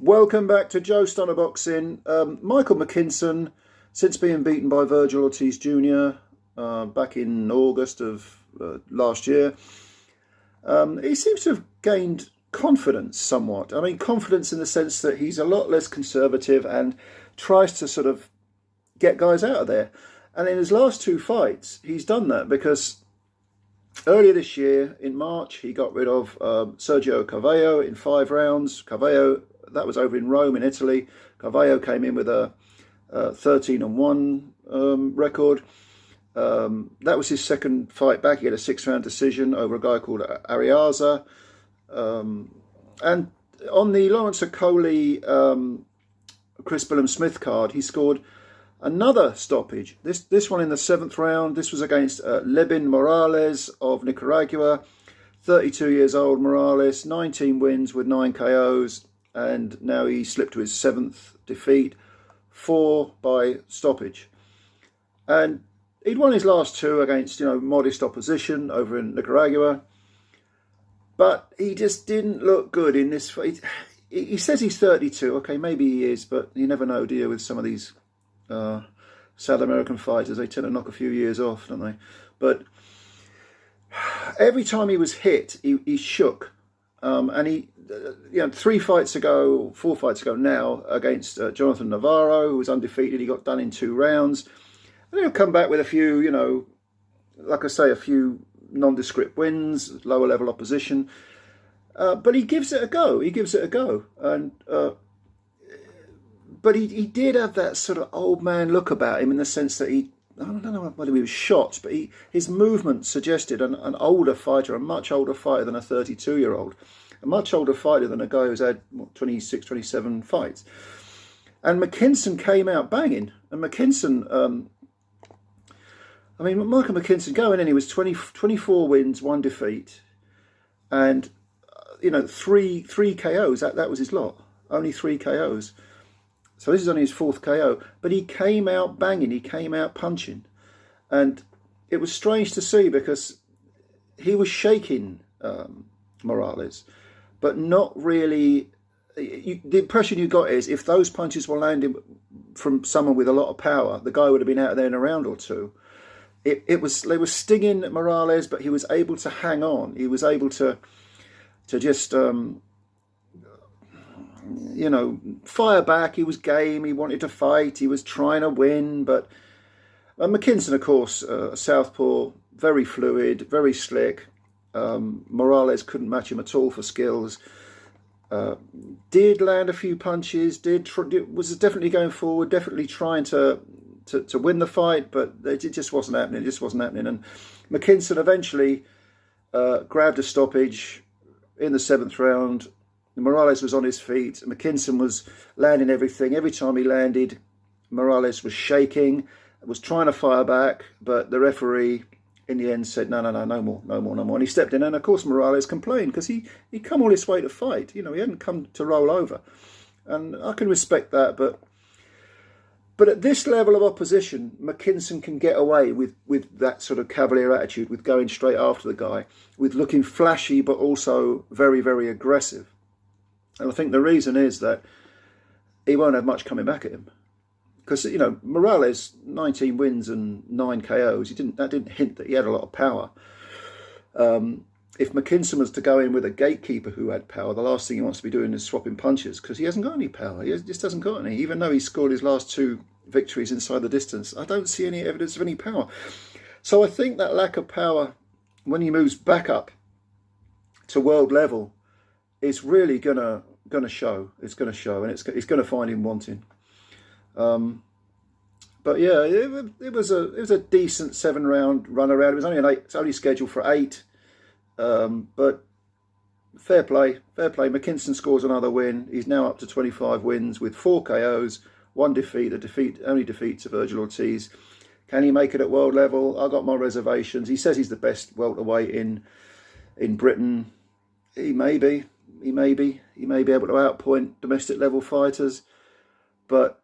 Welcome back to Joe Stunner Boxing. Michael McKINSON, since being beaten by Vergil Ortiz Jr. Back in August of last year, he seems to have gained confidence somewhat. I mean, confidence in the sense that he's a lot less conservative and tries to sort of get guys out of there. And in his last two fights, he's done that because earlier this year, in March, he got rid of Sergio Carvalho in 5 rounds. Carvalho, that was over in Rome in Italy. Carvalho came in with a 13-1 record. That was his second fight back. He had a 6-round decision over a guy called Ariaza. And on the Lawrence Okoli, Chris Billam-Smith card, he scored another stoppage. This one in the 7th round. This was against LEBIN Morales of Nicaragua. 32 years old Morales, 19 wins with 9 KOs. And now he slipped to his 7th defeat, 4 by stoppage. And he'd won his last 2 against, modest opposition over in Nicaragua. But he just didn't look good in this fight. He says he's 32. Okay, maybe he is, but you never know, do you, with some of these South American fighters. They tend to knock a few years off, don't they? But every time he was hit, he shook. And he, 3 fights ago, 4 fights ago now, against Jonathan Navarro, who was undefeated, he got done in 2 rounds. And he'll come back with a few, like I say, a few nondescript wins, lower level opposition. But he gives it a go. And but he did have that sort of old man look about him in the sense that I don't know whether he was shot, but his movement suggested an older fighter, a much older fighter than a 32-year-old, a much older fighter than a guy who's had 26, 27 fights. And McKINSON came out banging. And McKINSON, Michael McKINSON going in, he was 24 wins, 1 defeat, and 3 KOs. That was his lot. Only 3 KOs. So this is only his 4th KO, but he came out banging, he came out punching. And it was strange to see because he was shaking Morales, but not really. The impression you got is if those punches were landing from someone with a lot of power, the guy would have been out there in a round or 2. They were stinging Morales, but he was able to hang on. He was able to just fire back. He was game. He wanted to fight. He was trying to win. But McKINSON, of course, southpaw, very fluid, very slick. Morales couldn't match him at all for skills. Did land a few punches. Was definitely going forward. Definitely trying to win the fight, but it just wasn't happening. And McKINSON eventually grabbed a stoppage in the 7th round. Morales was on his feet. McKINSON was landing everything. Every time he landed, Morales was shaking, was trying to fire back, but the referee in the end said, no more. And he stepped in, and of course Morales complained because he'd come all this way to fight. He hadn't come to roll over. And I can respect that, but at this level of opposition, McKINSON can get away with that sort of cavalier attitude, with going straight after the guy, with looking flashy, but also very, very aggressive. And I think the reason is that he won't have much coming back at him. Because, Morales, 19 wins and 9 KOs, that didn't hint that he had a lot of power. If McKINSON was to go in with a gatekeeper who had power, the last thing he wants to be doing is swapping punches, because he hasn't got any power. He just hasn't got any. Even though he scored his last 2 victories inside the distance, I don't see any evidence of any power. So I think that lack of power, when he moves back up to world level, is really gonna show. It's gonna show, and it's gonna find him wanting. But yeah, it was a decent 7-round run around. It was only it's only scheduled for 8. But fair play. McKINSON scores another win. He's now up to 25 wins with 4 KOs, 1 defeat. Only defeat to Vergil Ortiz. Can he make it at world level? I got my reservations. He says he's the best welterweight in Britain. He may be able to outpoint domestic level fighters, but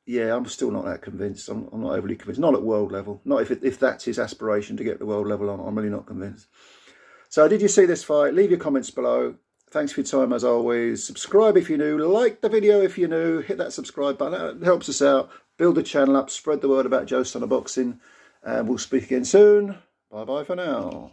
yeah, I'm still not that convinced. I'm not overly convinced. Not at world level. Not if that's his aspiration to get to world level. I'm really not convinced. So did you see this fight? Leave your comments below. Thanks for your time as always. Subscribe if you're new, like the video if you're new, hit that subscribe button. It helps us out, build the channel up, spread the word about Joe Stunner Boxing, and we'll speak again soon. Bye bye for now.